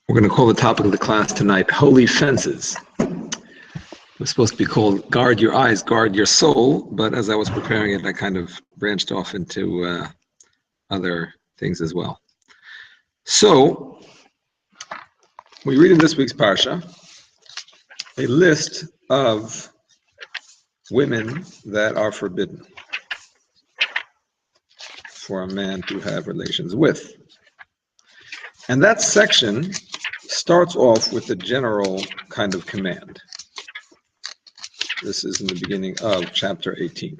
We're going to call the topic of the class tonight Holy Fences. It was supposed to be called Guard Your Eyes, Guard Your Soul, but as I was preparing it, I kind of branched off into other things as well. So, we read in this week's Parsha a list of women that are forbidden for a man to have relations with. And that section starts off with a general kind of command. This is in the beginning of chapter 18.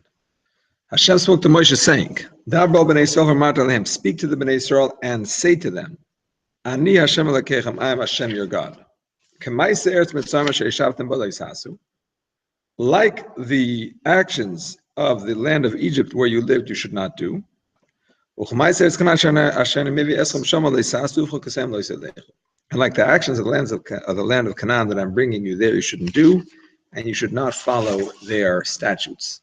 Hashem spoke to Moshe saying, Dabra b'nei Yisrael v'amar lehem, speak to the Bnei Yisrael and say to them, Ani Hashem Elokechem, I am Hashem your God. K'maaseh eretz Mitzrayim asher yishavtem bo lo yisasu. Like the actions of the land of Egypt where you lived, you should not do. And like the actions of the land of Canaan that I'm bringing you there, you shouldn't do, and you should not follow their statutes.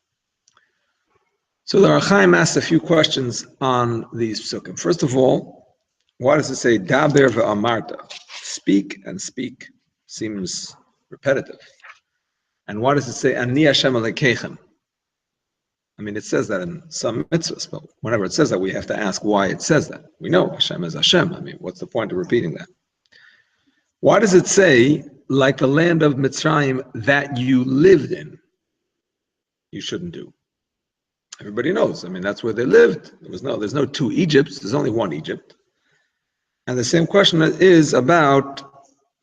So the Ohr HaChaim asks a few questions on these psukim. First of all, why does it say daber ve'amarta? Speak and speak seems repetitive. And why does it say ani Hashem Elokechem? I mean, it says that in some mitzvahs, but whenever it says that, we have to ask why it says that. We know Hashem is Hashem. I mean, what's the point of repeating that? Why does it say, like the land of Mitzrayim that you lived in, you shouldn't do? Everybody knows. I mean, that's where they lived. There's no two Egypts. There's only one Egypt. And the same question is about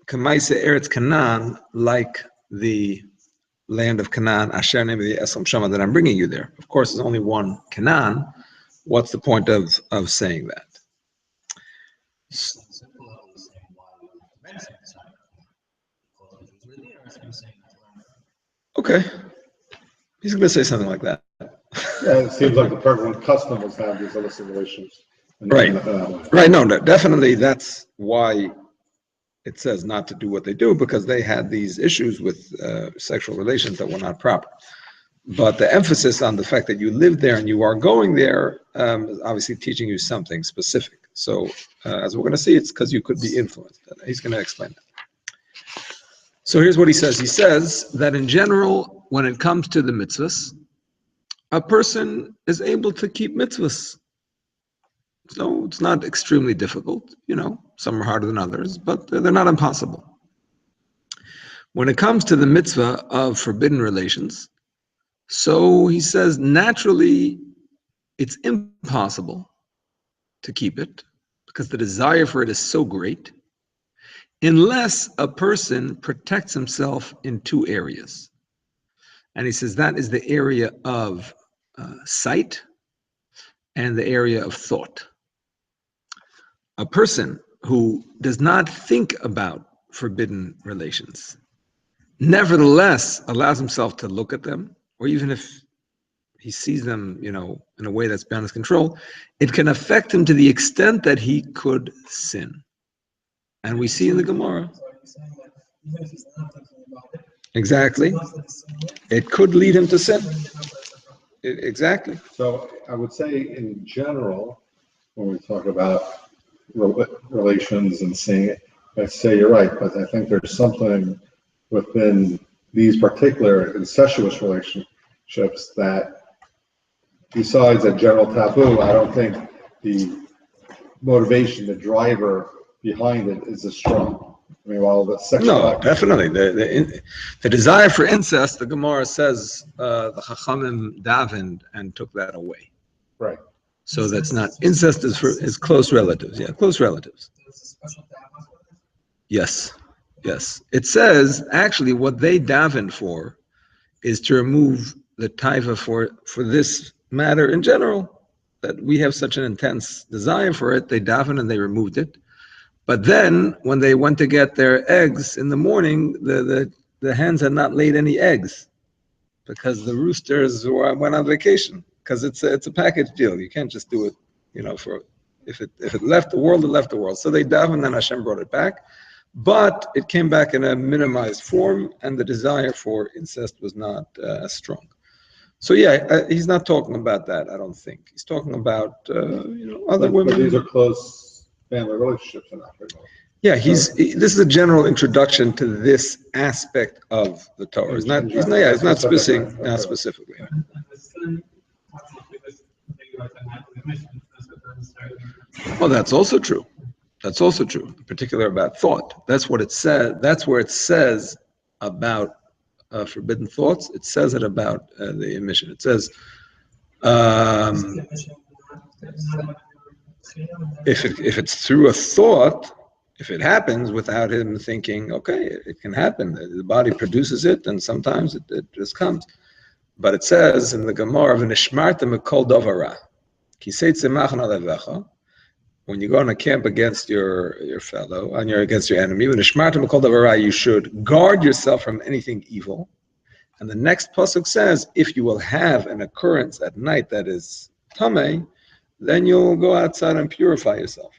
K'maaseh eretz Canaan, like the land of Canaan, Asher Ne'evi Esam Shama, that I'm bringing you there. Of course, there's only one Canaan. What's the point of saying that? Okay. He's going to say something like that. Yeah, it seems like the prevalent custom was to have these illicit relations. Right. Right. No, definitely that's why it says not to do what they do, because they had these issues with sexual relations that were not proper. But the emphasis on the fact that you live there and you are going there is obviously teaching you something specific. So as we're going to see, it's because you could be influenced. He's going to explain that. So here's what he says. He says that in general, when it comes to the mitzvahs, a person is able to keep mitzvahs. So it's not extremely difficult, some are harder than others, but they're not impossible. When it comes to the mitzvah of forbidden relations, so he says naturally it's impossible to keep it because the desire for it is so great, unless a person protects himself in two areas. And he says that is the area of sight and the area of thought. A person who does not think about forbidden relations, nevertheless allows himself to look at them, or even if he sees them, in a way that's beyond his control, it can affect him to the extent that he could sin. And we see in the Gemara. Exactly. It could lead him to sin. Exactly. So I would say in general, when we talk about relations and seeing it, I'd say you're right, but I think there's something within these particular incestuous relationships that, besides a general taboo, I don't think the motivation, the driver behind it is as strong. I mean, while the sexual definitely the desire for incest, the Gemara says the Chachamim davened and took that away. Right. So that's not incest is close relatives. Yeah, close relatives. Yes. It says actually what they davened for is to remove the taiva for this matter in general, that we have such an intense desire for it. They davened and they removed it. But then when they went to get their eggs in the morning, the hens had not laid any eggs because the roosters went on vacation. Because it's a package deal. You can't just do it, for if it left the world, it left the world. So they davened and Hashem brought it back. But it came back in a minimized form, and the desire for incest was not as strong. So he's not talking about that, I don't think. He's talking about other women. But these are close family relationships in Africa. Yeah, this is a general introduction to this aspect of the Torah. He's not specifically. Well, that's also true. That's also true, in particular about thought. That's what it says. That's where it says about forbidden thoughts. It says it about the emission. It says, if it's through a thought, if it happens without him thinking, okay, it can happen. The body produces it, and sometimes it just comes. But it says in the Gemara, "V'nishmarta mikol davara, kisei tzemach nalevecha." When you go on a camp against your fellow, against your enemy, "V'nishmarta mikol davara," you should guard yourself from anything evil. And the next pasuk says, if you will have an occurrence at night that is tamei, then you'll go outside and purify yourself.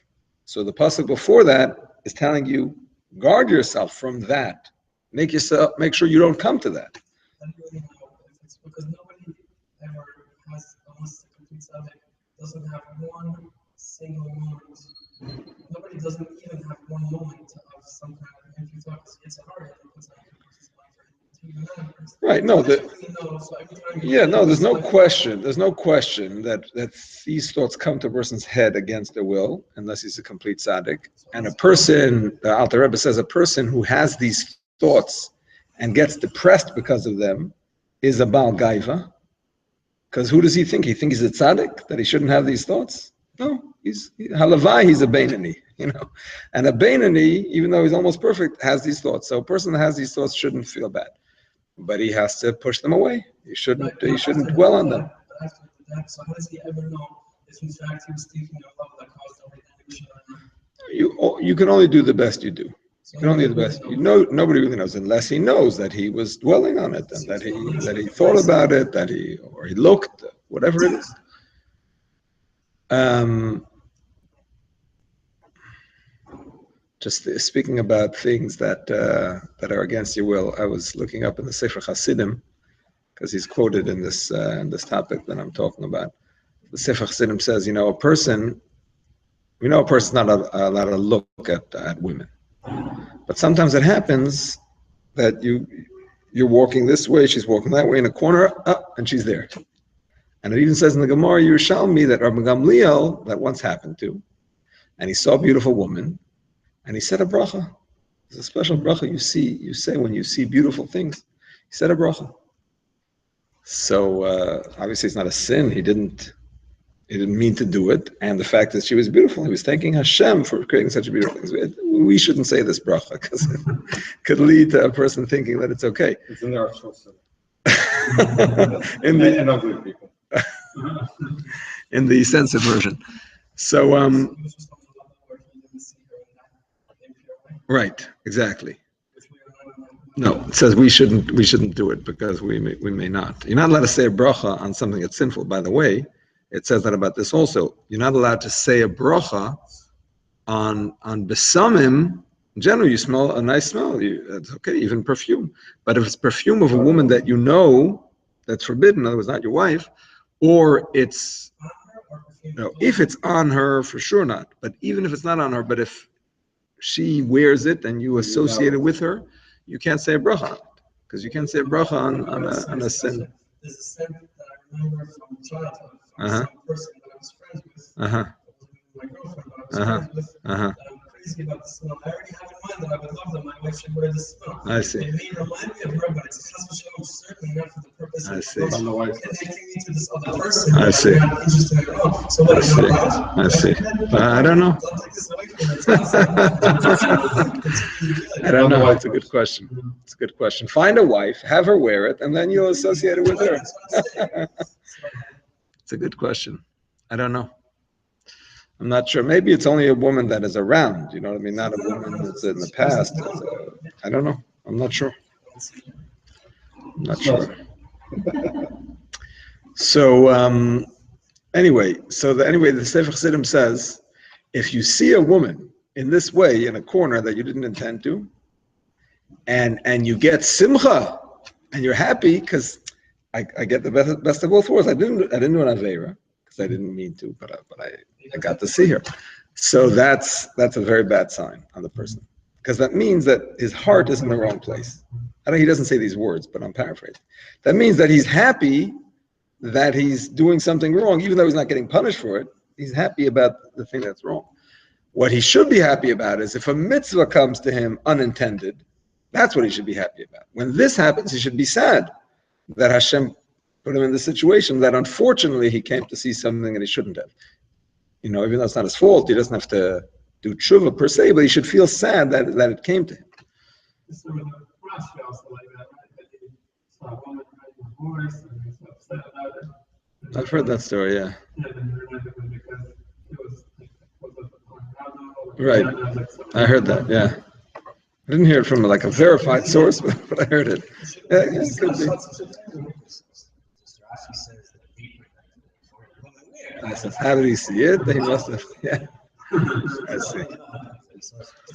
So the pasuk before that is telling you, guard yourself from that. Make sure you don't come to that. Because nobody ever has almost a complete subject, doesn't have one single moment. Nobody doesn't even have one moment of some kind of, if you talk, it's hard, it's like right, no, there's no question. There's no question that these thoughts come to a person's head against their will, unless he's a complete tzaddik. And a person, the Alter Rebbe says, a person who has these thoughts and gets depressed because of them is a Baal Gaiva. Because who does he think? He thinks he's a tzaddik, that he shouldn't have these thoughts? No, he's halavai, he's a Beinani, And a Beinani, even though he's almost perfect, has these thoughts. So a person that has these thoughts shouldn't feel bad. But he has to push them away. He shouldn't dwell on them. So how does he ever know if in fact he was thinking of love that caused everything? You can only do the best you do. You can only do the best. Nobody really knows unless he knows that he was dwelling on it and that he thought about it, or he looked, whatever it is. Just speaking about things that are against your will, I was looking up in the Sefer Hasidim, because he's quoted in this topic that I'm talking about. The Sefer Hasidim says, a person's not allowed to look at women, but sometimes it happens that you're walking this way, she's walking that way in a corner, and she's there. And it even says in the Gemara Yerushalmi that Rabbi Gamliel, that once happened to, and he saw a beautiful woman, and he said a bracha. There's a special bracha you say when you see beautiful things. He said a bracha. So obviously it's not a sin. He didn't mean to do it. And the fact that she was beautiful, he was thanking Hashem for creating such a beautiful thing. We shouldn't say this bracha because it could lead to a person thinking that it's okay. It's in the Arshal and ugly people. In the censored version. So right, exactly. No, it says we shouldn't do it because we may not. You're not allowed to say a bracha on something that's sinful. By the way, it says that about this also. You're not allowed to say a bracha on besamim. In general, you smell a nice smell. It's okay, even perfume. But if it's perfume of a woman that you know that's forbidden, in other words, not your wife, or it's if it's on her, for sure not. But even if it's not on her, but if she wears it and you associate it with her, you can't say a bracha on it, because you can't say a bracha on a sin. There's a scent that I remember from childhood, from some person that I was friends with. My girlfriend that I was friends with. I'm crazy about the smell. I already have in mind that I would love that my wife should wear this smell. I see. It may remind me of her, but it's certainly not for the purpose of the wife. connecting me to this other person. I see. I'm not interested at all. So what I see. I don't know. I don't know. It's a good question. It's a good question. Find a wife, have her wear it, and then you'll associate it with her. It's a good question. I don't know. I'm not sure. Maybe it's only a woman that is around. You know what I mean? Not a woman that's in the past. I don't know. I'm not sure. I'm not sure. So anyway, the Sefer Chassidim says, if you see a woman in this way in a corner that you didn't intend to, and you get simcha, and you're happy because I get the best of both worlds. I didn't do an avera because I didn't mean to, but I got to see her. So that's a very bad sign on the person, because that means that his heart is in the wrong place. He doesn't say these words, but I'm paraphrasing. That means that he's happy that he's doing something wrong, even though he's not getting punished for it. He's happy about the thing that's wrong. What he should be happy about is if a mitzvah comes to him unintended, that's what he should be happy about. When this happens, he should be sad that Hashem put him in the situation that unfortunately he came to see something that he shouldn't have. Even though it's not his fault, he doesn't have to do tshuva per se, but he should feel sad that it came to him. So with Rashi also like that, right? That he saw a woman riding a horse and he was upset about it. I've heard that story, yeah. Yeah, then he reminded him because it was Right. I heard that, yeah. I didn't hear it from like a verified source, but I heard it. Yeah, it could be. I said, how did he see it? He must have, yeah. I see. It's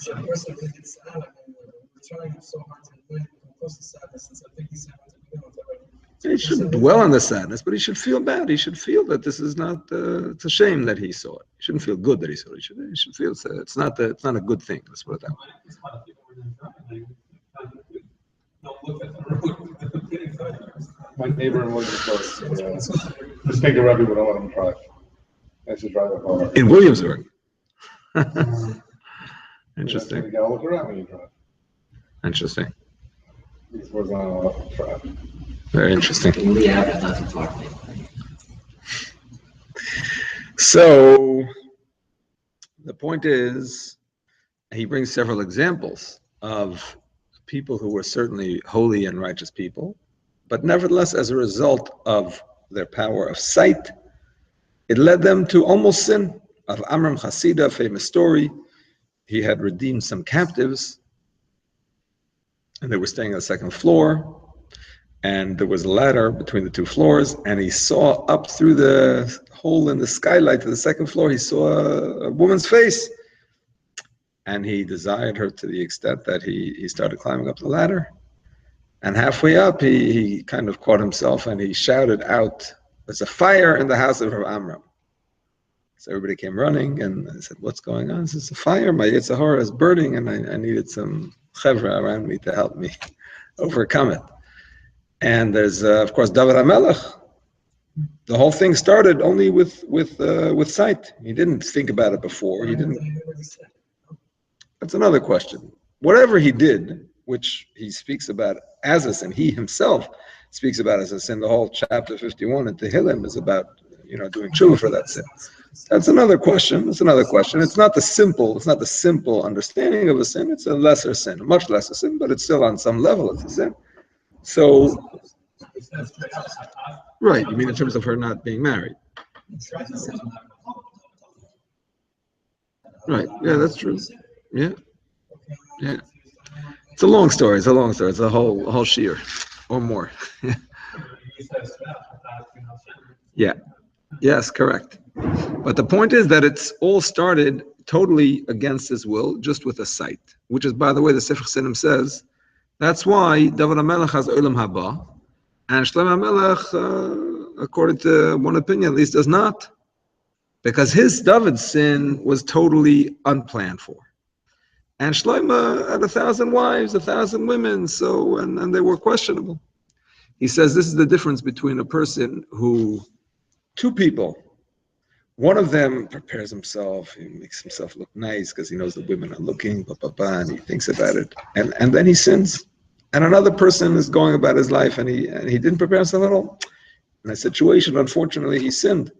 a person that gets sad, and we're trying so hard to come close to sadness, and so I think he's having to begin with already. He shouldn't dwell on the sadness, but he should feel bad. He should feel that this is not. It's a shame that he saw it. He shouldn't feel good that he saw it. He should feel it's not a good thing. Let's put it that way. Don't look at the road. My neighbor in Williamsburg, just take the Rebbe, we don't let him drive. I should drive a car. In Williamsburg. Interesting. You gotta look around when you drive. Interesting. These words not allowed to drive. Very interesting. In the app, not too far. So the point is, he brings several examples of people who were certainly holy and righteous people, but nevertheless, as a result of their power of sight, it led them to almost sin. Of Amram Hasida, famous story, he had redeemed some captives, and they were staying on the second floor, and there was a ladder between the two floors, and he saw up through the hole in the skylight to the second floor, he saw a woman's face, and he desired her to the extent that he started climbing up the ladder, and halfway up, he kind of caught himself, and he shouted out, "There's a fire in the house of Rav Amram." So everybody came running, and I said, "What's going on?" He says, "A fire, my Yetzer Hara is burning, and I needed some chevra around me to help me overcome it." And there's, of course, David HaMelech. The whole thing started only with sight. He didn't think about it before. He didn't. That's another question. Whatever he did, which he speaks about as a sin, he himself speaks about as a sin. The whole chapter 51 in Tehillim is about doing tshuva for that sin. That's another question. It's another question. It's not the simple understanding of a sin. It's a lesser sin, a much lesser sin, but it's still on some level it's a sin. So, right, you mean in terms of her not being married? Right, yeah, that's true. Yeah. It's a long story. It's a whole shear or more. Yeah. Yes, correct. But the point is that it's all started totally against his will, just with a sight, which is, by the way, the Sefer Chassidim says, that's why David HaMelech has Olam Haba, and Shlomo HaMelech, according to one opinion at least, does not. Because his David's sin was totally unplanned for. And Shlomo had 1,000 wives, 1,000 women, so, and they were questionable. He says this is the difference between a person who, two people, one of them prepares himself, he makes himself look nice because he knows the women are looking, and he thinks about it, and then he sins. And another person is going about his life and he didn't prepare himself at all. In that situation, unfortunately, he sinned.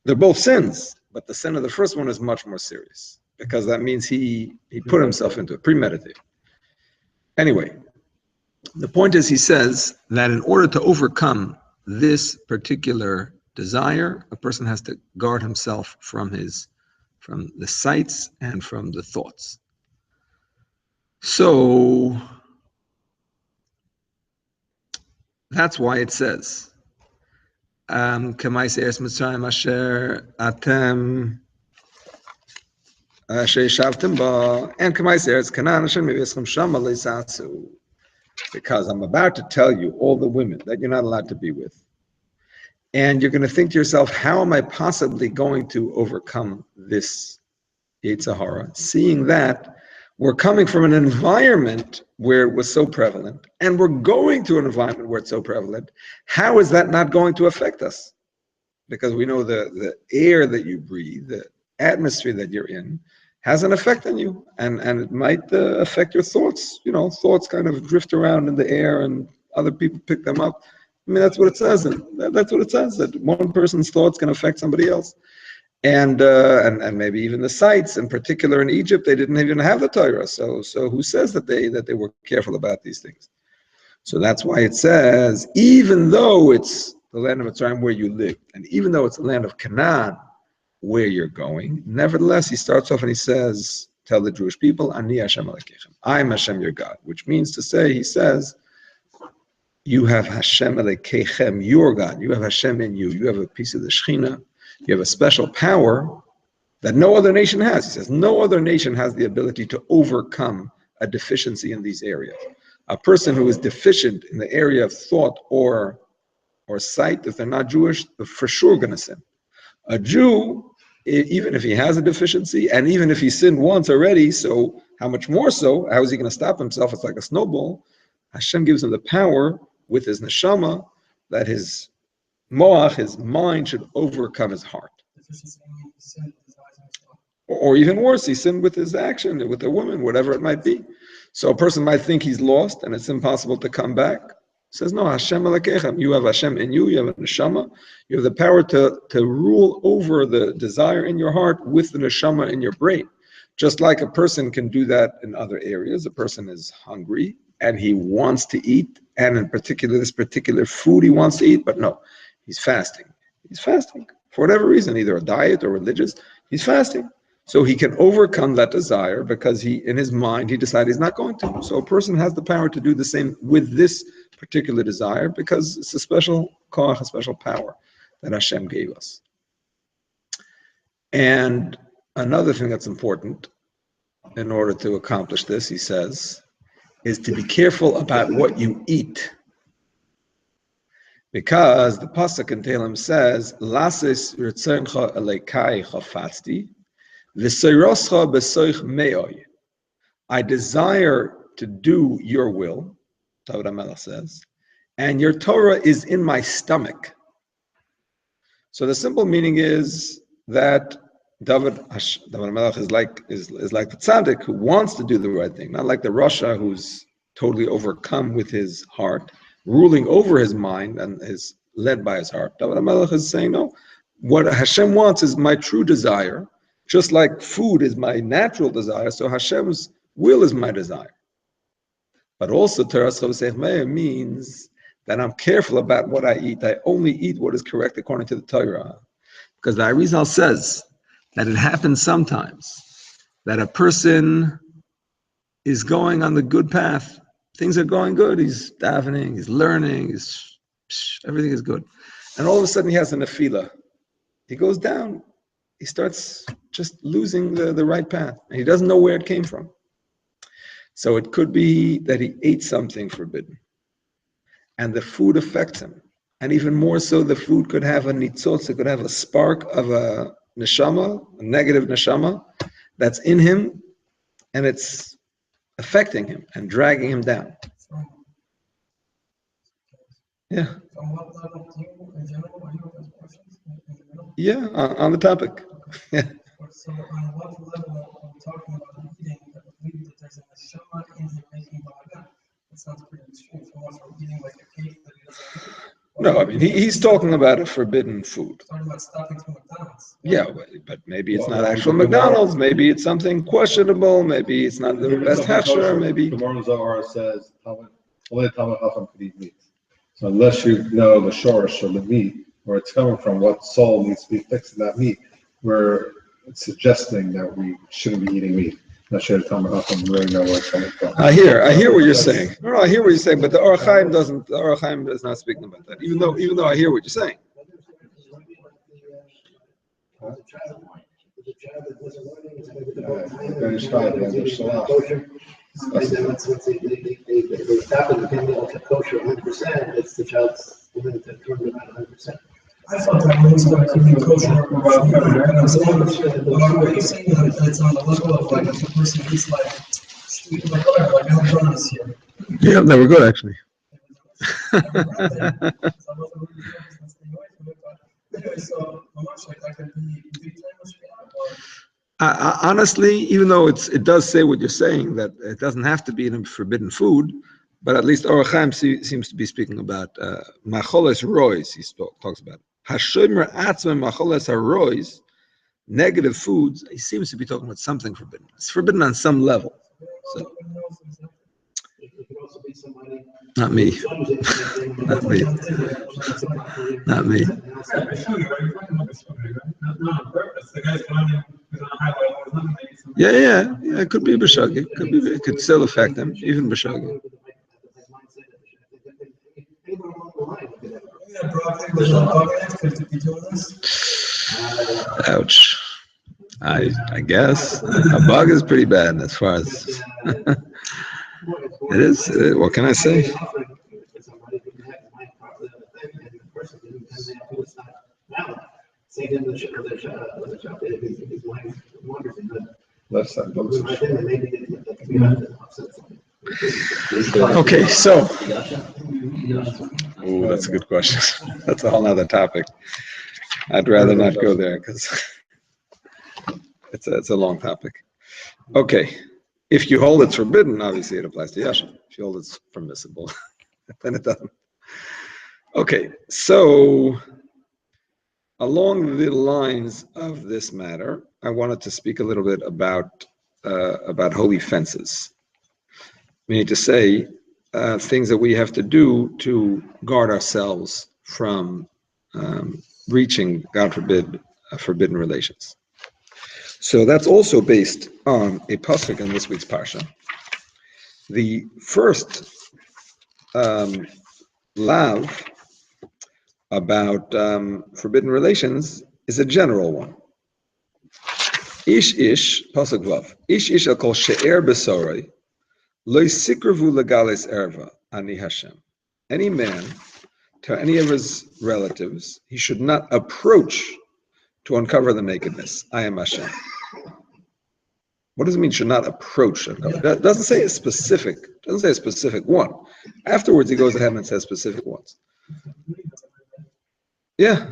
They're both sins, but the sin of the first one is much more serious because that means he put himself into it, premeditated. Anyway, the point is, he says that in order to overcome this particular desire, a person has to guard himself from the sights and from the thoughts. So that's why it says, because I'm about to tell you all the women that you're not allowed to be with. And you're going to think to yourself, how am I possibly going to overcome this Yetzer Hara, seeing that we're coming from an environment where it was so prevalent, and we're going to an environment where it's so prevalent, how is that not going to affect us? Because we know the air that you breathe, the atmosphere that you're in, has an effect on you, and it might affect your thoughts. You know, thoughts kind of drift around in the air, and other people pick them up. I mean, that's what it says. That's what it says, that one person's thoughts can affect somebody else. And maybe even the sites, in particular in Egypt, they didn't even have the Torah. So who says that they were careful about these things? So that's why it says, even though it's the land of Mitzrayim where you live, and even though it's the land of Canaan where you're going, nevertheless, he starts off and he says, tell the Jewish people, Ani Hashem Elokeichem, I'm Hashem your God, which means to say, he says, you have Hashem Elokeichem, your God, you have Hashem in you, you have a piece of the Shekhinah, you have a special power that no other nation has. He says, no other nation has the ability to overcome a deficiency in these areas. A person who is deficient in the area of thought or sight, if they're not Jewish, they're for sure going to sin. A Jew, even if he has a deficiency, and even if he sinned once already, so how much more so? How is he going to stop himself? It's like a snowball. Hashem gives him the power with his neshama that his moach, his mind, should overcome his heart. Or even worse, he sinned with his action, with a woman, whatever it might be. So a person might think he's lost and it's impossible to come back. He says, no, Hashem Elokeichem, you have Hashem in you, you have a neshama, you have the power to rule over the desire in your heart with the neshama in your brain. Just like a person can do that in other areas. A person is hungry and he wants to eat, and in particular, this particular food he wants to eat, but no, he's fasting. He's fasting for whatever reason, either a diet or religious, he's fasting. So he can overcome that desire because in his mind, he decided he's not going to. So a person has the power to do the same with this particular desire because it's a special koach, a special power that Hashem gave us. And another thing that's important in order to accomplish this, he says, is to be careful about what you eat. Because the pasuk in Tehillim says, "Lasis ritzoncha elekai chafatzti, v'seiroscha b'soich me'oy." I desire to do your will, David HaMelech says, and your Torah is in my stomach. So the simple meaning is that David HaMelech is like the tzaddik who wants to do the right thing, not like the Rasha who's totally overcome with his heart, ruling over his mind and is led by his heart. David HaMelech is saying, no, what Hashem wants is my true desire, just like food is my natural desire, so Hashem's will is my desire. But also, Teras Chavosech Meir means that I'm careful about what I eat. I only eat what is correct according to the Torah. Because the Arizal says that it happens sometimes that a person is going on the good path. Things are going good. He's davening, he's learning, everything is good. And all of a sudden he has a nefila. He goes down. He starts just losing the right path. And he doesn't know where it came from. So it could be that he ate something forbidden. And the food affects him. And even more so, the food could have a nitzotz, it could have a spark of a neshama, a negative neshama, that's in him, and it's affecting him and dragging him down. Yeah. Yeah, on the topic. Yeah. So on what level are we talking about eating that believe that there's a neshama in him making balagan? That sounds pretty extreme. So once we're eating like a cake that he doesn't eat. No, I mean, he's talking about a forbidden food. Talking about stopping from McDonald's. Yeah, but maybe it's not actual McDonald's. Maybe it's something questionable. Maybe it's not the best hechsher. Maybe. The Gemara Zohar says only Talmud Chacham could eat meat. So unless you know the shorish of the meat, where it's coming from, what soul needs to be fixed in that meat, we're suggesting that we shouldn't be eating meat. Not sure Talmud Chacham really know where it's coming from. I hear what you're saying. No, I hear what you're saying, but the Orach Chaim doesn't. The Orach Chaim is not speaking about that. Even though I hear what you're saying. If they stop it depending on kosher 100%, it's the child's limited to turn around 100%. I thought that means that it could be kosher. I'm saying, are you saying that it's on the level of like if a person eats like, like whatever, like I have donuts here. Yeah, they were good actually. Anyway, so how much like that could be big time or Honestly, even though it does say what you're saying, that it doesn't have to be in a forbidden food, but at least Orach Chaim seems to be speaking about macholes rois. He talks about hashomer atzmem macholes harois, negative foods. He seems to be talking about something forbidden. It's forbidden on some level. So, not me. Not me. Not me. Yeah. It could be b'shagi. It could still affect them, even b'shagi. Ouch. I guess a bug is pretty bad as far as it is. What can I say? Left side looks. Okay, so. Oh, that's a good question. That's a whole other topic. I'd rather not go there because it's a long topic. Okay, if you hold it's forbidden, obviously it applies to Yashin. If you hold it's permissible, then it doesn't. Okay, so along the lines of this matter, I wanted to speak a little bit about holy fences. We need to say things that we have to do to guard ourselves from reaching, God forbid, forbidden relations. So that's also based on a pasuk in this week's parsha. The first lav about forbidden relations is a general one. Ish pasuk vav. Ish akol she'er besorei lo yisikravu legales erva ani Hashem. Any man, to any of his relatives, he should not approach to uncover the nakedness. I am Hashem. What does it mean? Should not approach uncover? That doesn't say a specific. Doesn't say a specific one. Afterwards, he goes ahead and says specific ones. Yeah.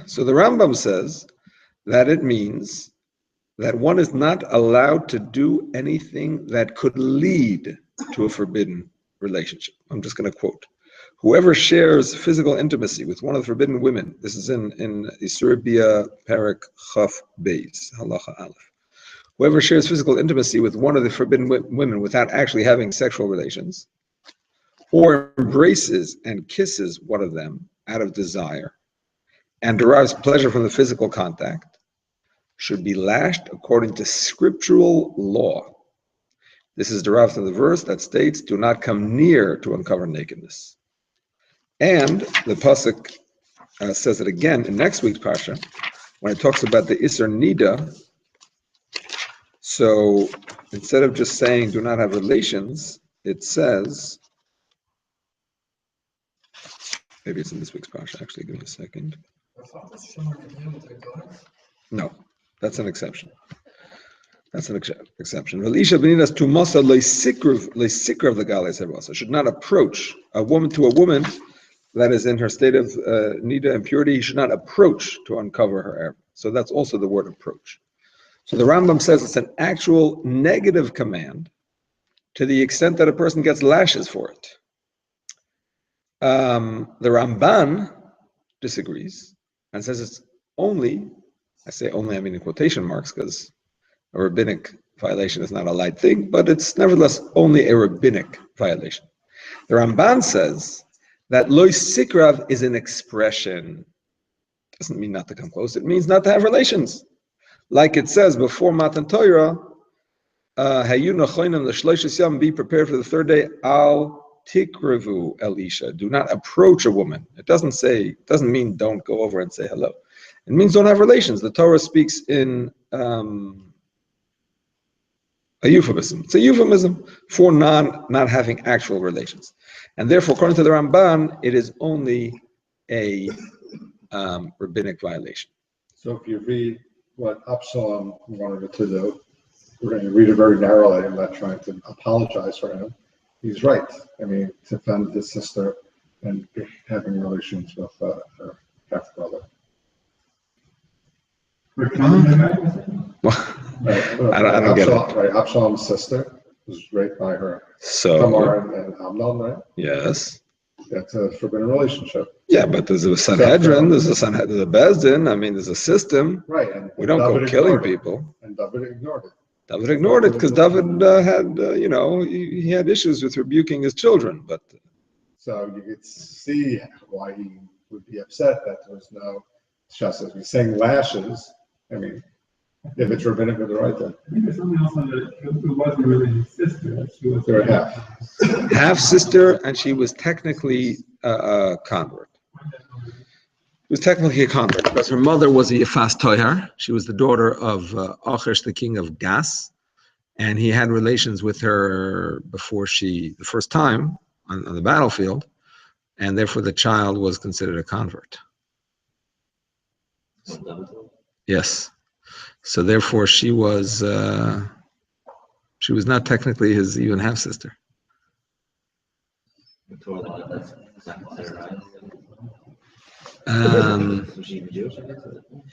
So the Rambam says that it means that one is not allowed to do anything that could lead to a forbidden relationship. I'm just going to quote. Whoever shares physical intimacy with one of the forbidden women, this is in Isur Bia Parak Chaf Beis, Halacha Aleph. Whoever shares physical intimacy with one of the forbidden women without actually having sexual relations, or embraces and kisses one of them out of desire, and derives pleasure from the physical contact, should be lashed according to scriptural law. This is derived from the verse that states, do not come near to uncover nakedness. And the pasuk says it again in next week's parsha, when it talks about the Isser Nida. So instead of just saying do not have relations, it says, maybe it's in this week's parsha, actually, give me a second. No, that's an exception. That's an exception. Should not approach a woman to a woman that is in her state of nida impurity. He should not approach to uncover her error. So that's also the word approach. So the Rambam says it's an actual negative command to the extent that a person gets lashes for it. The Ramban disagrees and says it's only, I say only, I mean in quotation marks, because a rabbinic violation is not a light thing, but it's nevertheless only a rabbinic violation. The Ramban says that lo sikrav is an expression. Doesn't mean not to come close. It means not to have relations. Like it says before Matan Torah, be prepared for the third day, al tikrevu elisha. Do not approach a woman. It doesn't mean don't go over and say hello. It means don't have relations. The Torah speaks in a euphemism. It's a euphemism for not having actual relations. And therefore, according to the Ramban, it is only a rabbinic violation. So if you read what Absalom wanted it to do, we're going to read it very narrowly. I'm not trying to apologize for him. He's right. I mean, to offend his sister and having relations with her half brother. I don't get it. Right, Absalom's sister was raped by her So, Tamar and Amnon, right? yes. That's a forbidden relationship. Yeah, but there's a Sanhedrin, there's a Bezdin, I mean, there's a system. Right. And We don't go David killing ignored it. people. And David ignored it. David ignored it because David had, he had issues with rebuking his children, but So you could see why he would be upset that there was no justice. He's saying lashes. I mean, if it's rabbinic, they're right there. There's something else on that. It wasn't really his sister. She was They're half. half sister, and she was technically a convert. She was technically a convert because her mother was a Yefas Toyar. She was the daughter of Achish, the king of Gas, and he had relations with her before the first time on the battlefield, and therefore the child was considered a convert. Yes. So therefore she was not technically his even half sister.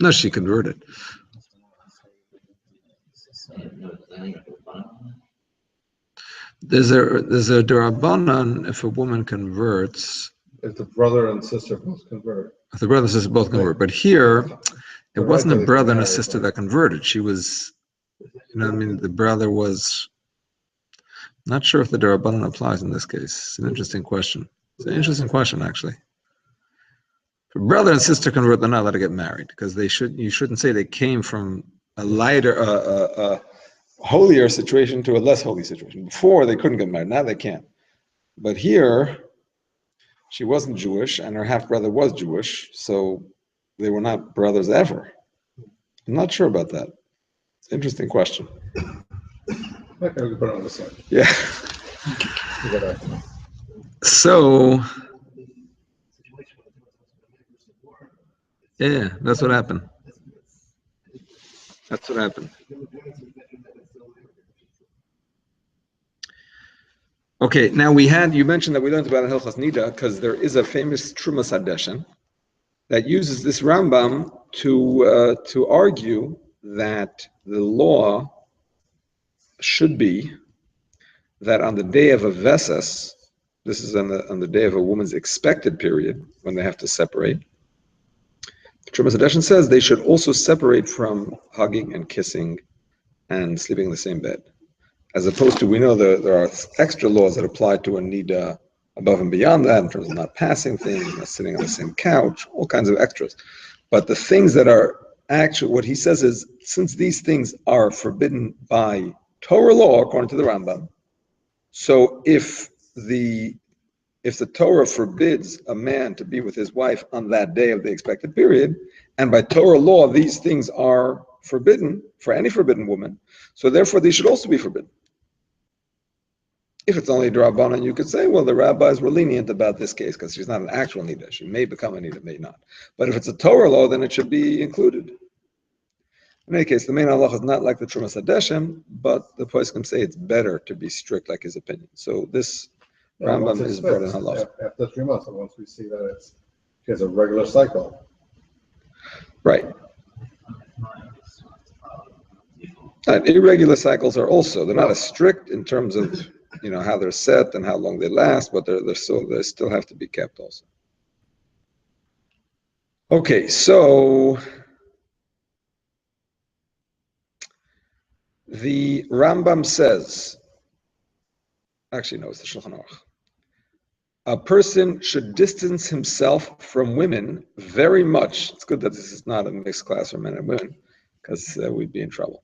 No, she converted. There's a Darabanan if a woman converts. If the brother and sister both convert. If the brother and sister both convert, but here it wasn't a brother and a sister that converted. She was, the brother was. Not sure if the Darabanan applies in this case. It's an interesting question. It's an interesting question, actually. If a brother and sister convert, they're not allowed to get married because you shouldn't say they came from a lighter, a holier situation to a less holy situation. Before they couldn't get married, now they can. But here, she wasn't Jewish and her half brother was Jewish, so they were not brothers ever. I'm not sure about that. Interesting question. Okay, we can put it on the side. Yeah. You gotta- So, yeah, that's what happened. That's what happened. Okay, now you mentioned that we learned about Hilchos Nida because there is a famous Trumas Hadeshen that uses this Rambam to argue that the law should be that on the day of a Vesas, this is on the day of a woman's expected period when they have to separate. Trumas Hadeshen says they should also separate from hugging and kissing and sleeping in the same bed. As opposed to, we know there are extra laws that apply to a nida above and beyond that in terms of not passing things, not sitting on the same couch, all kinds of extras. But the things that are actually, what he says is, since these things are forbidden by Torah law, according to the Rambam, so if the Torah forbids a man to be with his wife on that day of the expected period, and by Torah law these things are forbidden for any forbidden woman, so therefore these should also be forbidden. If it's only a D'Rabbanan, you could say, well, the rabbis were lenient about this case because she's not an actual nida. She may become a nida, may not. But if it's a Torah law, then it should be included. In any case, the main halacha is not like the Trumas Hadeshen, but the poskim say it's better to be strict like his opinion. So this Rambam is brought in halacha. After 3 months, and once we see that she has a regular cycle. Right. And irregular cycles are also, they're not as strict in terms of how they're set and how long they last, but they still have to be kept also. Okay, so the Rambam says, actually no, it's the Shulchan Aruch. A person should distance himself from women very much. It's good that this is not a mixed class for men and women, because we'd be in trouble.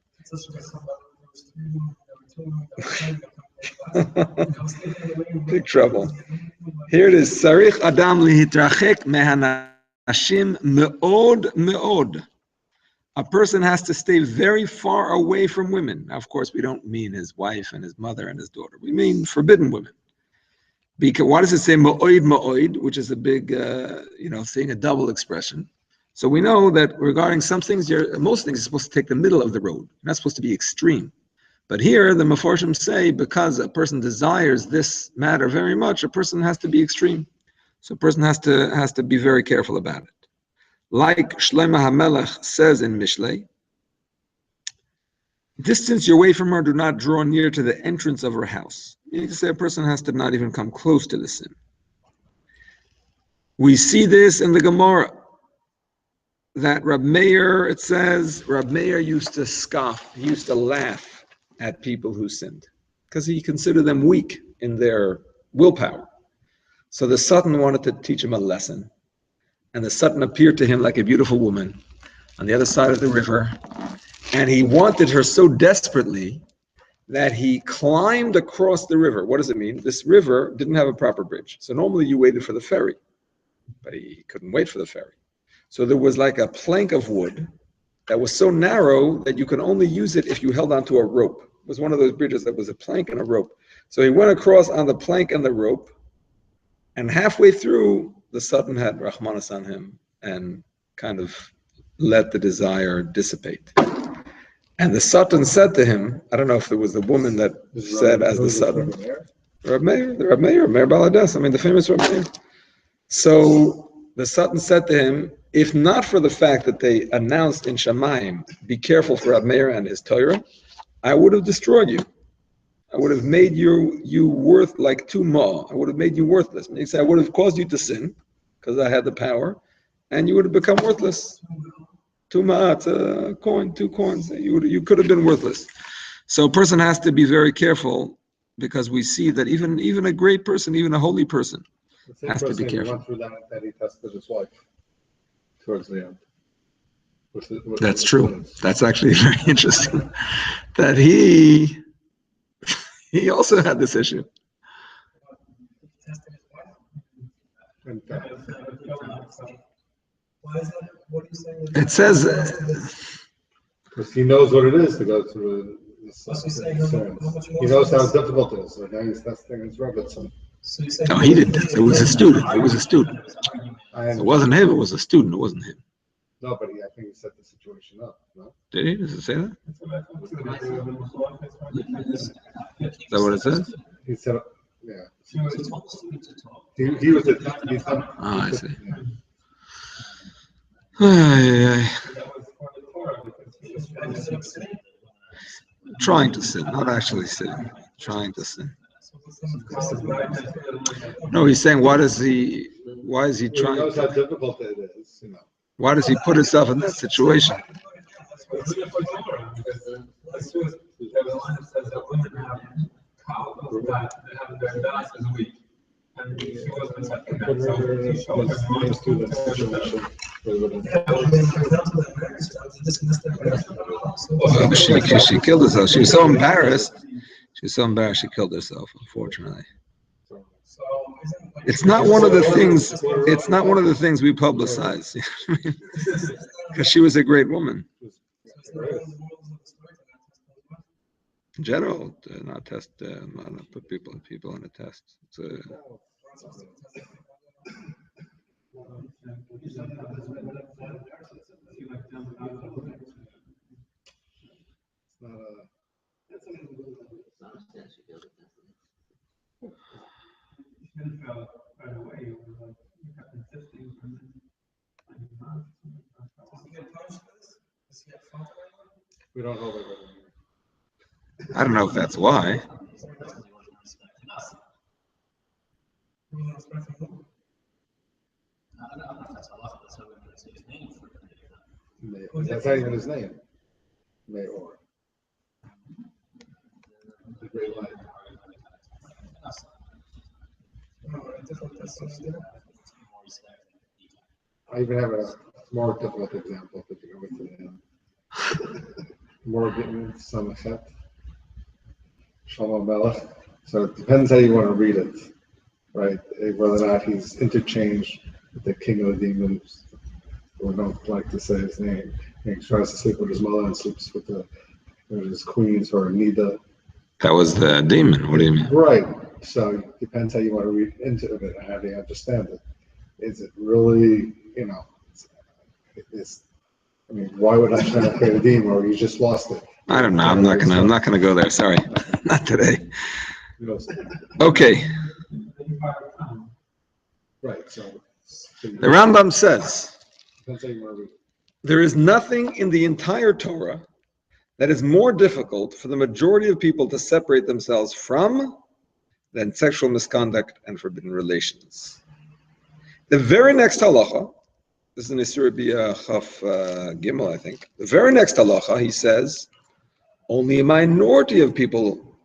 Big trouble. Here it is. Sarich Adam lihitrachek mehanashim meod meod. A person has to stay very far away from women. Now, of course, we don't mean his wife and his mother and his daughter. We mean forbidden women. Because why does it say ma'oid ma'oid, which is a big, thing, a double expression? So we know that regarding some things, most things are supposed to take the middle of the road. You're not supposed to be extreme. But here, the Meforshim say, because a person desires this matter very much, a person has to be extreme. So a person has to be very careful about it. Like Shlomo HaMelech says in Mishlei, distance your way from her, do not draw near to the entrance of her house. You need to say a person has to not even come close to the sin. We see this in the Gemara, that Rab Meir, it says, Rab Meir used to scoff, he used to laugh at people who sinned, because he considered them weak in their willpower. So the Satan wanted to teach him a lesson, and the Satan appeared to him like a beautiful woman on the other side of the river, and he wanted her so desperately that he climbed across the river. What does it mean? This river didn't have a proper bridge, so normally you waited for the ferry, but he couldn't wait for the ferry. So there was like a plank of wood that was so narrow that you could only use it if you held onto a rope. It was one of those bridges that was a plank and a rope. So he went across on the plank and the rope, and halfway through, the Satan had Rahmanas on him and kind of let the desire dissipate. And the Satan said to him, I don't know if it was the woman that said as the Satan, Rab Meir Balades, the famous Rab Meir. So the Satan said to him, if not for the fact that they announced in Shamayim, be careful for Rab Meir and his Torah, I would have destroyed you. I would have made you worth like 2 ma. I would have made you worthless. He said, I would have caused you to sin, because I had the power, and you would have become worthless. 2 ma, it's a coin, 2 coins. You could have been worthless. So a person has to be very careful, because we see that even a great person, even a holy person, has to be careful. Went through that he tested his wife towards the end. That's true. That's actually very interesting. That he also had this issue. Why is that? What are you saying? It says, because he knows what it is to go through So you're saying how much more? he knows how difficult it is. So now he's testing his Rebbetzin. So you're saying no, he didn't. It was a student. It was a student. It wasn't him. It was a student. It wasn't him. No, but I think he set the situation up. No? Did he? Does it say that? Is that what it says? He set up, yeah. He was the I see. Ay. Trying to sin, not actually sinning. Trying to sin. No, he's saying, why is he He trying? knows how difficult it is, Why does he put himself in that situation? She killed herself. She was so embarrassed. She killed herself, unfortunately. It's not one of the things. It's not one of the things we publicize, because she was a great woman. In general, not test, not put people on a test. It's We don't hold it. I don't know if that's why. That's not even his name. Mayor. The great light. I even have a more difficult example to go with the more getting some effect. Shlomo Melech. So it depends how you want to read it, right? Whether or not he's interchanged with the king of the demons, or don't like to say his name. He tries to sleep with his mother and sleeps with his queens or Nida. That was the demon. What do you mean? Right. So it depends how you want to read into it and how do you understand it. Is it really, I mean, why would Hashem create a demon or you just lost it? I don't know. I'm not gonna go there. Sorry, not today. You know, Okay. right, so. The Rambam says, Depends how you want to read it. there is nothing in the entire Torah that is more difficult for the majority of people to separate themselves from than sexual misconduct and forbidden relations. The very next halacha, this is in Isur Bia Chaf Gimel, I think. The very next halacha, he says, only a minority of people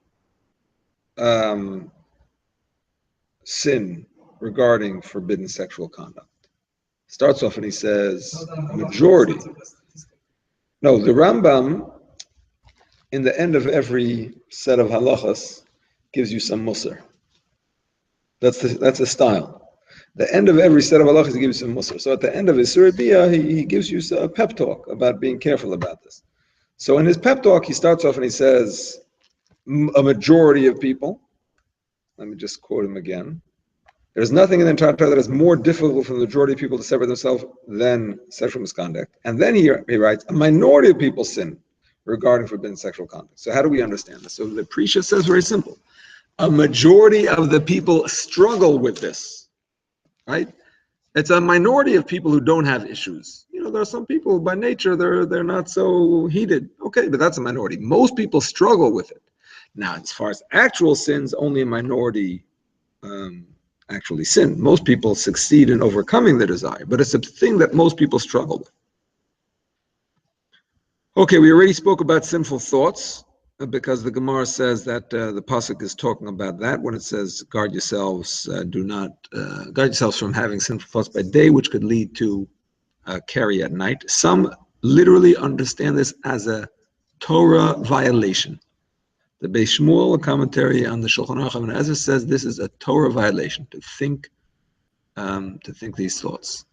sin regarding forbidden sexual conduct. Starts off and he says, majority. No, the Rambam, in the end of every set of halachas, gives you some musar. That's a style. The end of every set of halachas, he gives you some musar. So at the end of his Isur Bia, he gives you a pep talk about being careful about this. So in his pep talk, he starts off and he says, a majority of people, let me just quote him again, there's nothing in the entire Torah that is more difficult for the majority of people to separate themselves than sexual misconduct. And then he writes, a minority of people sin regarding forbidden sexual conduct. So how do we understand this? So the Prisha says very simple. A majority of the people struggle with this, right? It's a minority of people who don't have issues. You know, there are some people by nature, they're not so heated. Okay, but that's a minority. Most people struggle with it. Now, as far as actual sins, only a minority actually sin. Most people succeed in overcoming the desire, but it's a thing that most people struggle with. Okay, we already spoke about sinful thoughts because the Gemara says that the pasuk is talking about that when it says, guard yourselves, guard yourselves from having sinful thoughts by day, which could lead to carry at night. Some literally understand this as a Torah violation. The Beis Shmuel, a commentary on the Shulchan Aruch Ibn Ezra, says this is a Torah violation to think these thoughts.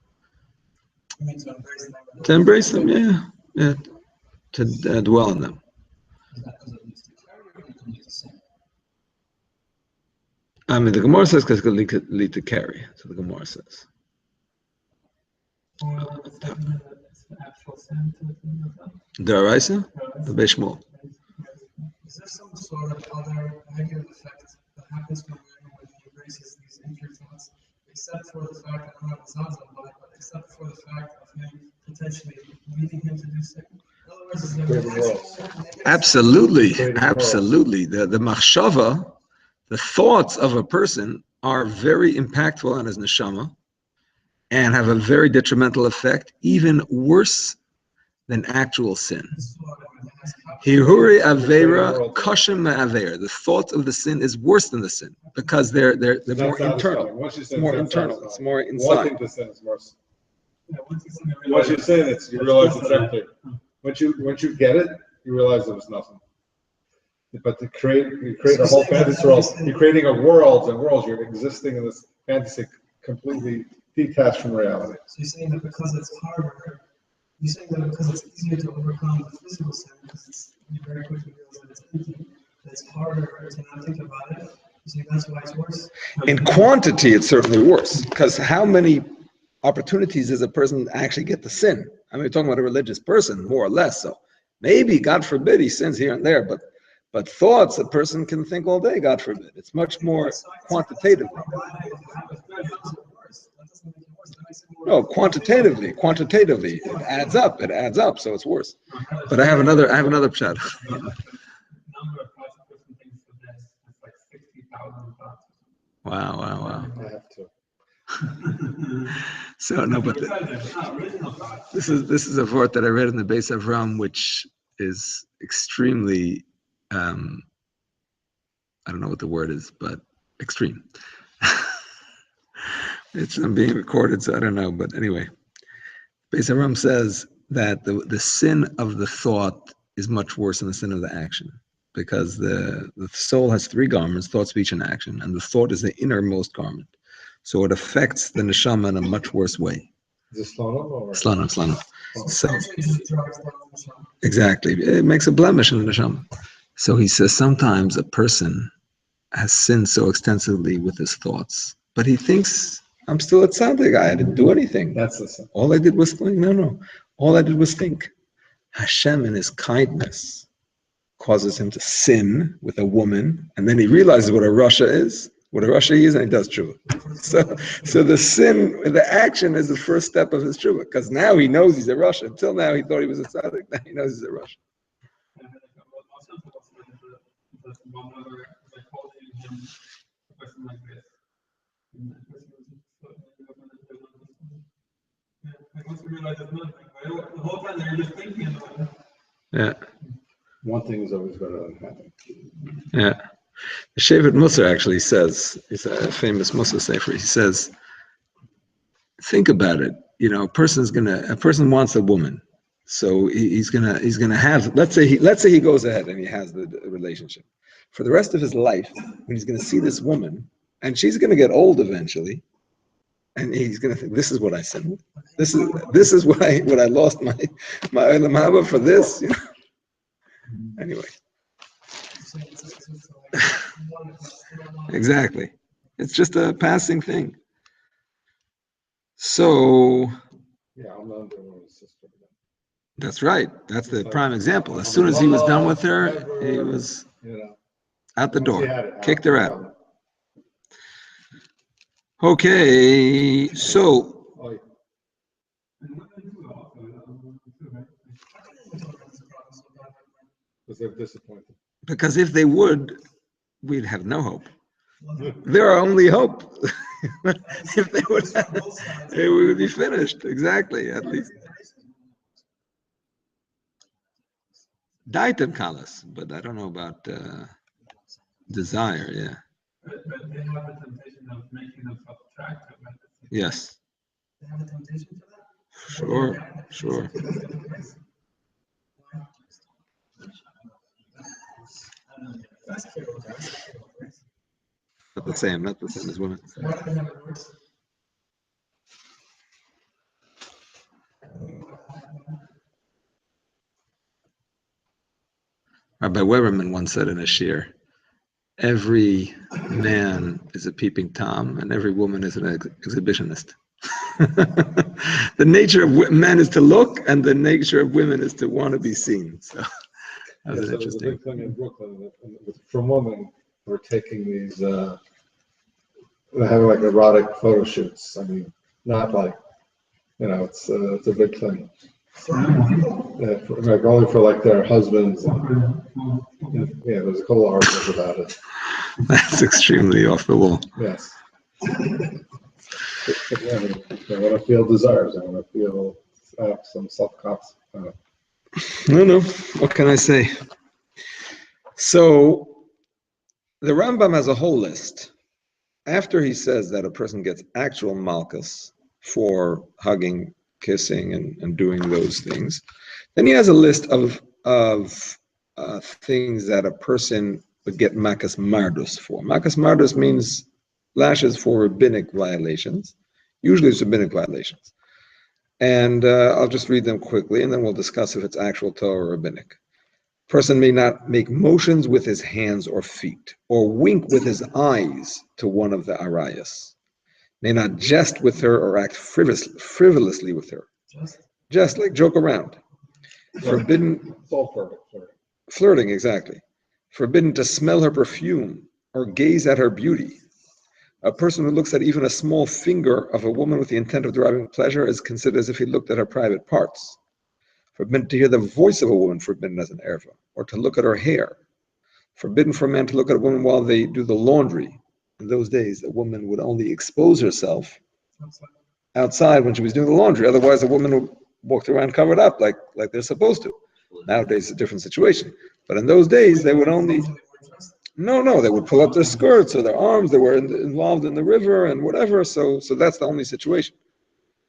To embrace them, yeah, to dwell in them. I mean, the Gemara says because it could lead to carry. So the Gemara says. The Araisa, the Beis Shmuel. Is there some sort of other negative effect that happens when he embraces these impure thoughts, except for the fact that I'm not Zaza, but except for the fact of him potentially leading him to do sin? In other words, is there Absolutely. The machshava, the thoughts of a person are very impactful on his neshama and have a very detrimental effect, even worse than actual sin. Hiruri avera kashem ma'aver. The thought of the sin is worse than the sin because they're more internal. It's more internal. It's more inside. Wanting to sin is worse. Once you sin it, you realize it's empty. Once you get it, you realize it was nothing. But you create a whole fantasy world. You're creating a world and worlds. You're existing in this fantasy completely detached from reality. So you're saying that because it's harder, you're saying that because it's easier to overcome the physical sin, because you very quickly realize that it's empty, that it's harder to not think about it. You saying that's why it's worse? In quantity, it's certainly worse because how many opportunities does a person actually get to sin? I mean, we're talking about a religious person, more or less. So maybe, God forbid, he sins here and there, but thoughts a person can think all day, God forbid. It's much more quantitatively. No, quantitatively, it adds up. So it's worse. But I have another pshat. Wow. I have to. So no, but this is a vort that I read in the Beis Avram, which is extremely, I don't know what the word is, but extreme. It's being recorded, so I don't know. But anyway, Beis Avram says that the sin of the thought is much worse than the sin of the action, because the soul has three garments: thought, speech, and action, and the thought is the innermost garment. So it affects the neshama in a much worse way. Is it Slonim or? Slonim. So exactly, it makes a blemish in the neshama. So he says sometimes a person has sinned so extensively with his thoughts, but he thinks I'm still a tzaddik. I didn't do anything. That's the same. All I did was think. No. All I did was think. Hashem in his kindness causes him to sin with a woman, and then he realizes what a rasha is, and he does tshuva. So the sin, the action is the first step of his tshuva, because now he knows he's a rasha. Until now he thought he was a tzaddik. Now he knows he's a rasha. Yeah. One thing is always better than nothing. Yeah. The Shevet Musar actually says, it's a famous Musar sefer, he says, think about it. You know, a person wants a woman. So he's gonna have, let's say he goes ahead and he has the relationship. For the rest of his life, when he's gonna see this woman, and she's gonna get old eventually, and he's gonna think, this is what I sinned. This is what I lost my Olam Haba for this, you know. Anyway. Exactly. It's just a passing thing. So Yeah, I'm not doing his sister. that's right. That's the prime example. As soon as he was done with her, he was out the door, kicked her out. Okay, so Because they're disappointed. because if they would, we'd have no hope. They're our only hope. If they would, we would be finished. Exactly, at least. Daitan kalas, but I don't know about desire. Yeah. But they have the temptation of making themselves attractive. Yes. They have a temptation for that? Sure. Not the same as women. Why do they have it worse? Rabbi Weberman once said in a shir, every man is a peeping Tom and every woman is an exhibitionist. The nature of men is to look and the nature of women is to want to be seen. So that was interesting. The big thing in Brooklyn, from women, we're taking these, they're having like erotic photo shoots. I mean, not like, it's a big thing. Like only for like their husbands. Yeah, there's a couple of articles about it. That's extremely off the wall. Yes. I want to feel desires. I want to feel some self-confidence. No. What can I say? So the Rambam has a whole list. After he says that a person gets actual malchus for hugging, kissing, and doing those things, then he has a list of things that a person would get makas mardus for. Makas mardus means lashes for rabbinic violations. Usually it's rabbinic violations. And I'll just read them quickly, and then we'll discuss if it's actual Torah or rabbinic. Person may not make motions with his hands or feet, or wink with his eyes to one of the arayas. May not jest with her or act frivolously with her. Just like joke around. Forbidden. It's all perfect. Flirting, exactly. Forbidden to smell her perfume or gaze at her beauty. A person who looks at even a small finger of a woman with the intent of deriving pleasure is considered as if he looked at her private parts. Forbidden to hear the voice of a woman, forbidden as an erva, or to look at her hair. Forbidden for a man to look at a woman while they do the laundry. In those days, a woman would only expose herself outside when she was doing the laundry. Otherwise, a woman walked around covered up like they're supposed to. Nowadays, it's a different situation. But in those days, they would only... No, they would pull up their skirts or their arms. They were involved in the river and whatever. So that's the only situation.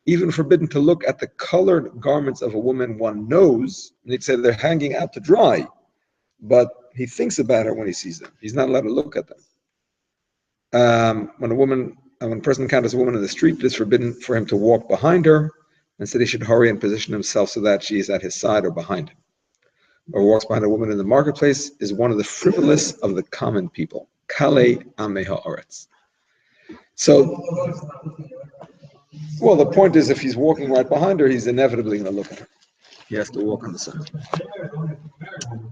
Even forbidden to look at the colored garments of a woman one knows. And he'd say they're hanging out to dry, but he thinks about her when he sees them. He's not allowed to look at them. When a person encounters a woman in the street, it is forbidden for him to walk behind her. Instead, he should hurry and position himself so that she is at his side or behind him. Or walks behind a woman in the marketplace is one of the frivolous of the common people. Kale Amei Ha'aretz. So Well, the point is, if he's walking right behind her, he's inevitably going to look at her. He has to walk on the side.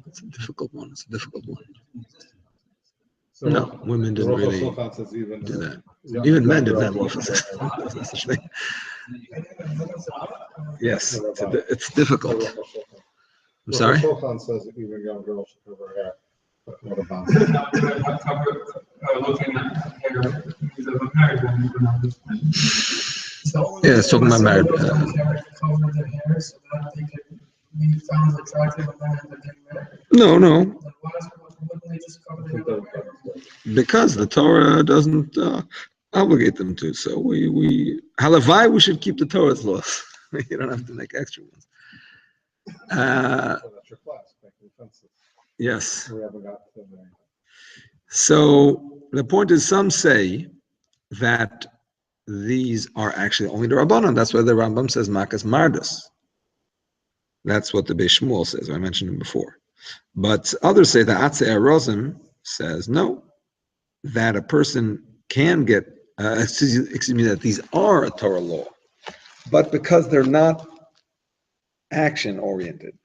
It's a difficult one. It's a difficult one. So No, women the didn't Rosh really Hashanah says even do that. young- Even men young didn't have girls- offices. There's no such thing. Yes, it's The difficult. Rosh Hashanah. I'm sorry? Rosh Hashanah says that even young girls should cover their hair. But what about? Looking at hair, because of a married woman, but not this one. Yeah, it's talking about married, Cover their hair so that they could be found attractive and then end up getting married. No, no, Then wouldn't they just cover their hair? because the Torah doesn't obligate them to. So halavai, we should keep the Torah's laws. You don't have to make extra ones. So that's your class, making fences. Yes. We haven't got to the. So the point is, some say that these are actually only the Rabbanon. That's why the Rambam says Makas Mardus. That's what the Beis Shmuel says. I mentioned him before. But others say that Atzei Arozim says no, that a person can get, excuse me, that these are a Torah law, but because they're not action oriented,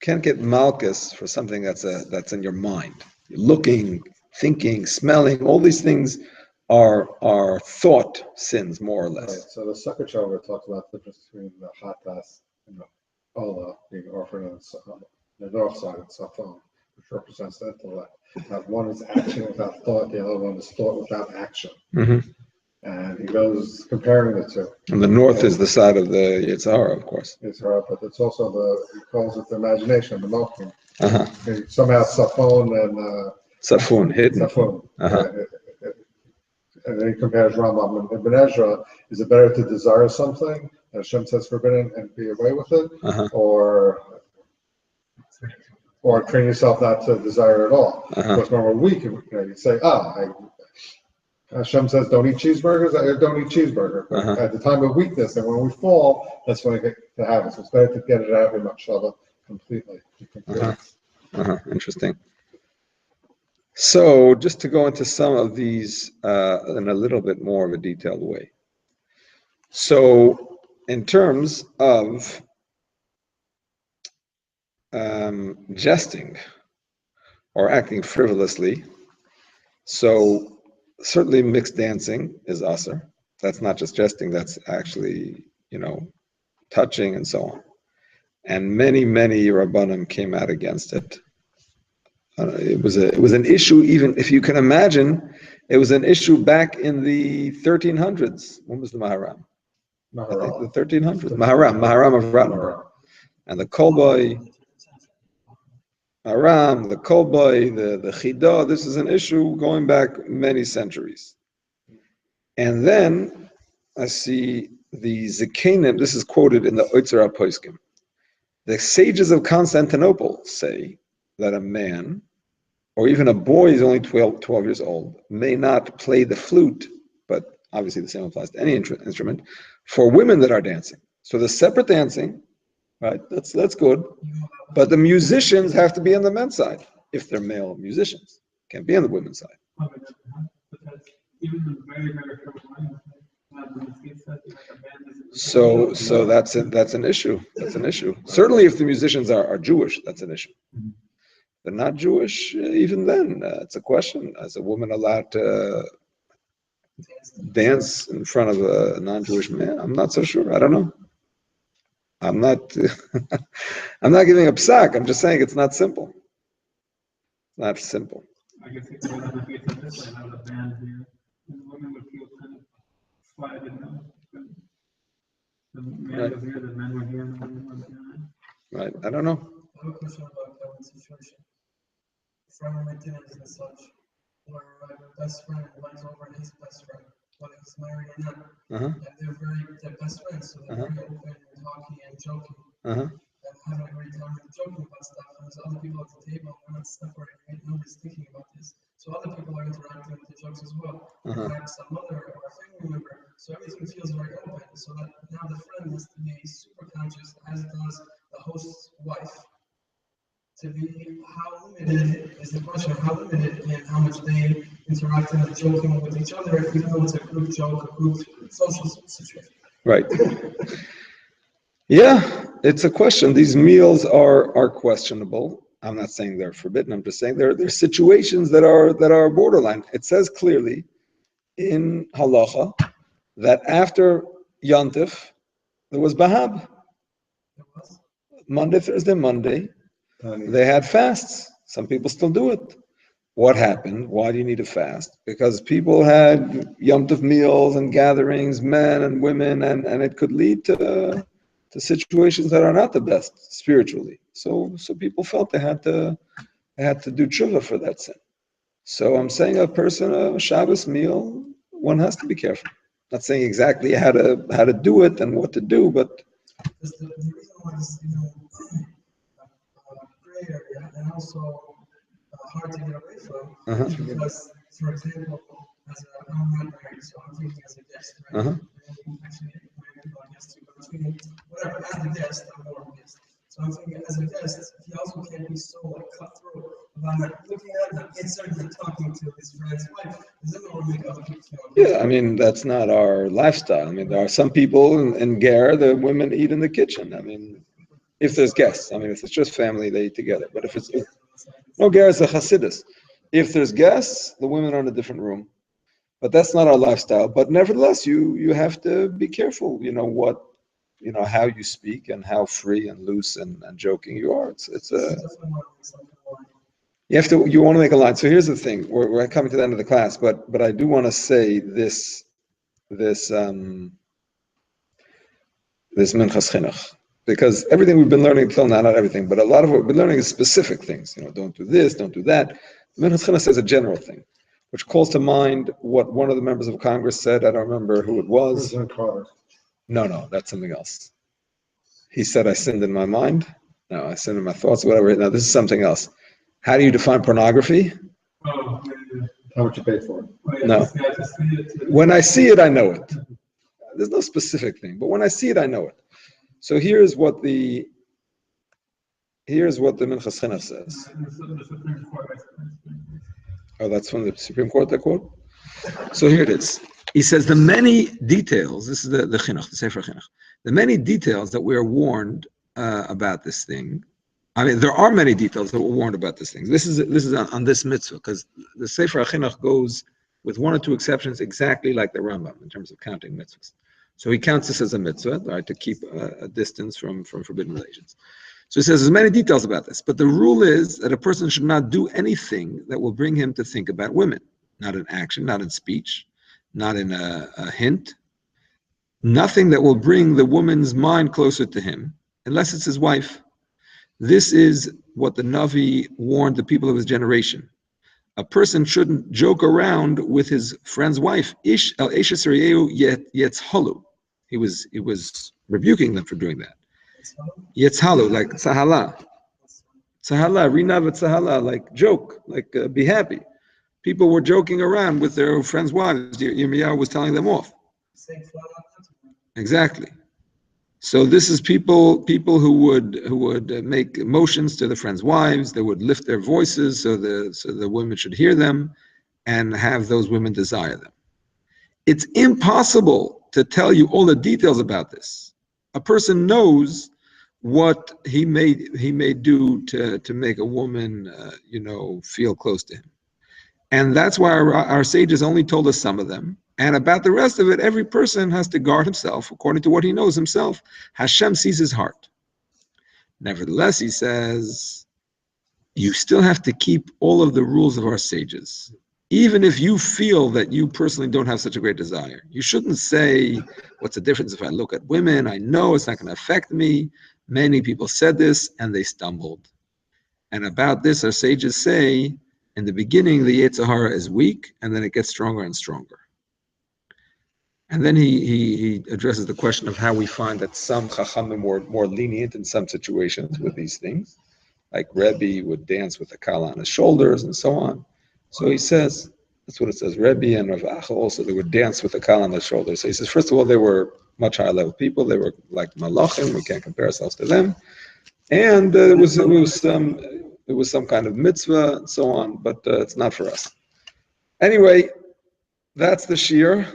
can't get malchus for something that's in your mind. You're looking, thinking, smelling, all these things are thought sins, more or Right, less. so the Sakhachover talks about the difference between the Hatas and the Ola being offered on the north side of Safon, which represents the intellect. One is action without thought, the other one is thought without action. Mhm. And he goes comparing the two. And the north is the side of the Yitzhara, of course. It's hard, but it's also he calls it the imagination, the Malkim. Uh-huh. Somehow Safon and Safun, hidden. Safon. Uh-huh. And then he compares Rambam and Ibn Ezra. Is it better to desire something, and Hashem says forbidden, and be away with it, Uh-huh. or train yourself not to desire at all? Uh-huh. Because when we're weak, you say, Hashem says don't eat cheeseburgers, I don't eat cheeseburger. But Uh-huh. at the time of weakness, and when we fall, that's when I get to have it. So it's better to get it out of your machshava completely. Uh-huh. Uh-huh. Interesting. So just to go into some of these in a little bit more of a detailed way. So in terms of jesting or acting frivolously, so certainly mixed dancing is asur. That's not just jesting, that's actually, touching and so on. And many Rabbanim came out against it. It was an issue, even if you can imagine, it was an issue back in the 1300s. When was the Maharam? I think the 1300s. Maharam of Rottenburg. And the Kolboy, Maharam, the Kolboy, the Chidah, this is an issue going back many centuries. And then I see the Zikanim, this is quoted in the Oitzer HaPoskim. The sages of Constantinople say that a man, or even a boy is only 12 years old, may not play the flute, but obviously the same applies to any instrument, for women that are dancing. So the separate dancing, right, that's good, but the musicians have to be on the men's side, if they're male musicians, can't be on the women's side. So that's an issue. That's an issue. Certainly, if the musicians are Jewish, that's an issue. They're not Jewish, even then, it's a question. Is a woman allowed to dance in front of a non-Jewish man? I'm not so sure. I don't know. I'm not I'm not giving a psak. I'm just saying it's not simple. It's not simple. I guess if there was a case of this, like a band here, and the women would feel kind of slighted, the man was here, the men were here, and the women were behind. Right. I don't know. I have a question about that situation. From maintenance and such, where my best friend lies over his best friend, whether he's married or not. Uh-huh. And they're best friends, so they're Uh-huh. very open and talking and joking. Uh-huh. And having a great time and joking about stuff. And there's other people at the table, we're not separating, right? Nobody's thinking about this. So other people are interacting with the jokes as well. Uh-huh. Perhaps a mother or a family member. So everything feels very open. So that now the friend has to be super conscious, as does the host's wife. To be how limited is the question, how limited and how much they interact and joking with each other, if you know it's a group joke, a group social situation. Right. Yeah, it's a question. These meals are questionable. I'm not saying they're forbidden. I'm just saying there are situations that are borderline. It says clearly in halacha that after Yontif there was Bahab. It was. Monday, Thursday, Monday, Tani. they had fasts. Some people still do it. What happened? Why do you need a fast? Because people had Yom Tov meals and gatherings, men and women, and it could lead to situations that are not the best spiritually. So people felt they had to do tshuva for that sin. So I'm saying a Shabbos meal, one has to be careful. Not saying exactly how to do it and what to do, but Because the reason why it's, gray area and also hard to get away from is because, for example, I'm not married, so I'm thinking as a guest, right? Uh-huh. And actually, married people are guests too, but between whatever, as a guest, I'm more of a guest. So I'm thinking as a guest, he also can't be so like cutthroat about not looking at the insert and talking to his friend's wife. Because then it will make other people feel yeah, I mean, that's not our lifestyle. I mean, there are some people in Ger, the women eat in the kitchen. I mean, if there's guests, I mean, if it's just family, they eat together. But if no, Ger is a Hasidus. If there's guests, the women are in a different room. But that's not our lifestyle. But nevertheless, you have to be careful, how you speak and how free and loose and joking you are. You want to make a line. So here's the thing. We're coming to the end of the class, but I do want to say this Minchas Chinuch, because everything we've been learning until now, not everything, but a lot of what we've been learning is specific things. Don't do this, don't do that. Minchas Chinuch says a general thing, which calls to mind what one of the members of Congress said. I don't remember who it was. President Carter. No, that's something else. He said, I sinned in my mind. No, I sinned in my thoughts, whatever. No, this is something else. How do you define pornography? Oh, yeah. How much you pay for it? Oh, yeah, No. just see it. When I see it, I know it. There's no specific thing, but when I see it, I know it. So here's what the Minchas Chinuch says. The Supreme Court. Oh, that's from the Supreme Court, that quote? So here it is. He says the many details, this is the Chinuch, the Sefer Chinuch, the many details that we are warned about this thing. I mean, there are many details that we're warned about this thing. This is on this mitzvah, because the Sefer Chinuch goes, with one or two exceptions, exactly like the Rambam in terms of counting mitzvahs. So he counts this as a mitzvah, right, to keep a distance from forbidden relations. So he says there's many details about this, but the rule is that a person should not do anything that will bring him to think about women, not in action, not in speech, not in a hint, nothing that will bring the woman's mind closer to him, unless it's his wife. This is what the Navi warned the people of his generation. A person shouldn't joke around with his friend's wife. Ish el eshes re'eu yetzhalu. He was rebuking them for doing that. Yetzhalu, like tzahala. Tzahala, rinav tzahala, like joke, like be happy. People were joking around with their friends' wives. Yirmiyahu was telling them off. Exactly. So this is people who would make motions to the friends' wives. They would lift their voices so the women should hear them, and have those women desire them. It's impossible to tell you all the details about this. A person knows what he may do to make a woman feel close to him, and that's why our sages only told us some of them. And about the rest of it, every person has to guard himself according to what he knows himself. Hashem sees his heart. Nevertheless, he says, you still have to keep all of the rules of our sages. Even if you feel that you personally don't have such a great desire. You shouldn't say, what's the difference if I look at women? I know it's not going to affect me. Many people said this and they stumbled. And about this, our sages say, in the beginning, the Yetzer Hara is weak, and then it gets stronger and stronger. And then he addresses the question of how we find that some Chachamim were more lenient in some situations with these things, like Rebbe would dance with a kala on his shoulders and so on. So he says, that's what it says, Rebbe and Rav Acha also, they would dance with a kala on their shoulders. So he says, first of all, they were much higher level people. They were like malachim. We can't compare ourselves to them. And it was some kind of mitzvah and so on, but it's not for us. Anyway, that's the shir.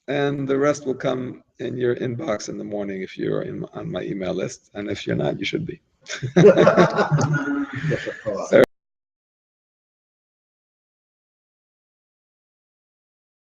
and the rest will come in your inbox in the morning if you're on my email list, and if you're not, you should be. Yes, of course.